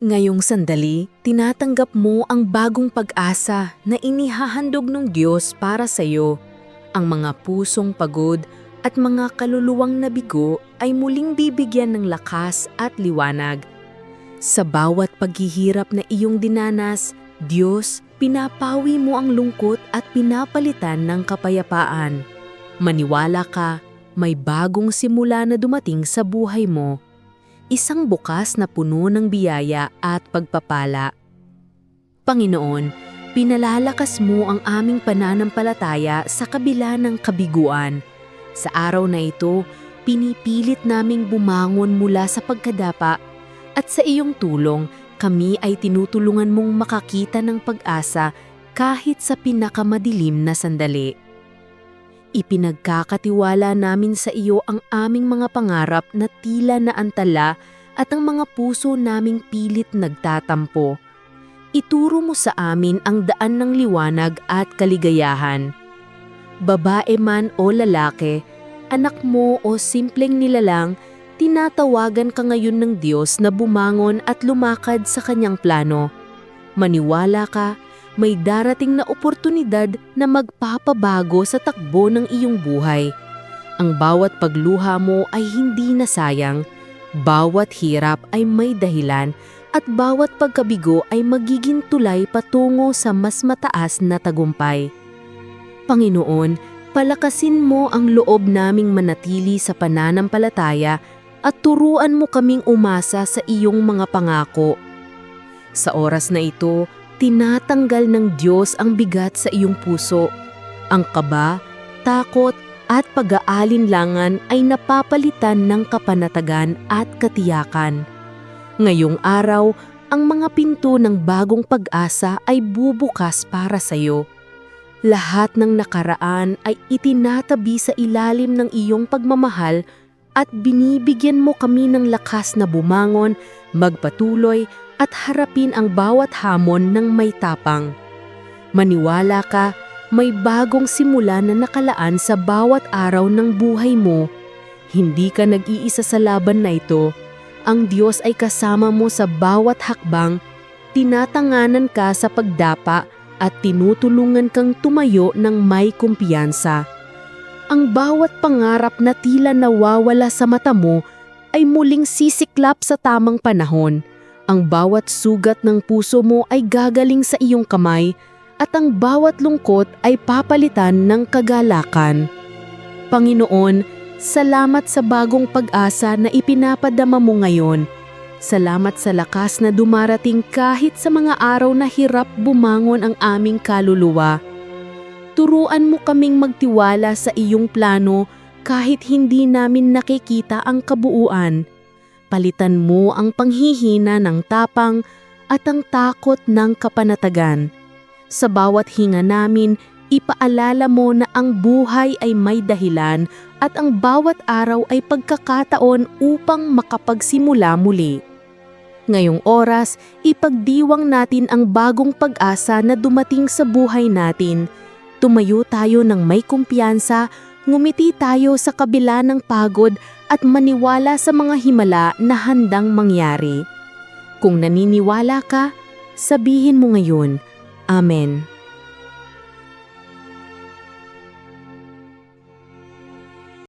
Ngayong sandali, tinatanggap mo ang bagong pag-asa na inihahandog ng Diyos para sa iyo. Ang mga pusong pagod at mga kaluluwang nabigo ay muling bibigyan ng lakas at liwanag. Sa bawat paghihirap na iyong dinanas, Diyos, pinapawi mo ang lungkot at pinapalitan ng kapayapaan. Maniwala ka, may bagong simula na dumating sa buhay mo. Isang bukas na puno ng biyaya at pagpapala. Panginoon, pinalalakas mo ang aming pananampalataya sa kabila ng kabiguan. Sa araw na ito, pinipilit naming bumangon mula sa pagkadapa at sa iyong tulong, kami ay tinutulungan mong makakita ng pag-asa kahit sa pinakamadilim na sandali. Ipinagkakatiwala namin sa iyo ang aming mga pangarap na tila naantala at ang mga puso naming pilit nagtatampo. Ituro mo sa amin ang daan ng liwanag at kaligayahan. Babae man o lalaki, anak mo o simpleng nilalang, tinatawagan ka ngayon ng Diyos na bumangon at lumakad sa kanyang plano. Maniwala ka, may darating na oportunidad na magpapabago sa takbo ng iyong buhay. Ang bawat pagluha mo ay hindi nasayang, bawat hirap ay may dahilan at bawat pagkabigo ay magiging tulay patungo sa mas mataas na tagumpay. Panginoon, palakasin mo ang loob naming manatili sa pananampalataya at turuan mo kaming umasa sa iyong mga pangako. Sa oras na ito, tinatanggal ng Diyos ang bigat sa iyong puso. Ang kaba, takot at pag-aalinlangan ay napapalitan ng kapanatagan at katiyakan. Ngayong araw, ang mga pinto ng bagong pag-asa ay bubukas para sa iyo. Lahat ng nakaraan ay itinatabi sa ilalim ng iyong pagmamahal at binibigyan mo kami ng lakas na bumangon, magpatuloy at harapin ang bawat hamon ng may tapang. Maniwala ka, may bagong simula na nakalaan sa bawat araw ng buhay mo. Hindi ka nag-iisa sa laban na ito. Ang Diyos ay kasama mo sa bawat hakbang, tinatanganan ka sa pagdapa at tinutulungan kang tumayo ng may kumpiyansa. Ang bawat pangarap na tila nawawala sa mata mo ay muling sisiklap sa tamang panahon. Ang bawat sugat ng puso mo ay gagaling sa iyong kamay at ang bawat lungkot ay papalitan ng kagalakan. Panginoon, salamat sa bagong pag-asa na ipinapadama mo ngayon. Salamat sa lakas na dumarating kahit sa mga araw na hirap bumangon ang aming kaluluwa. Turuan mo kaming magtiwala sa iyong plano kahit hindi namin nakikita ang kabuuan. Palitan mo ang panghihina ng tapang at ang takot ng kapanatagan. Sa bawat hinga namin, ipaalala mo na ang buhay ay may dahilan at ang bawat araw ay pagkakataon upang makapagsimula muli. Ngayong oras, ipagdiwang natin ang bagong pag-asa na dumating sa buhay natin. Tumayo tayo ng may kumpiyansa, ngumiti tayo sa kabila ng pagod at maniwala sa mga himala na handang mangyari. Kung naniniwala ka, sabihin mo ngayon, Amen.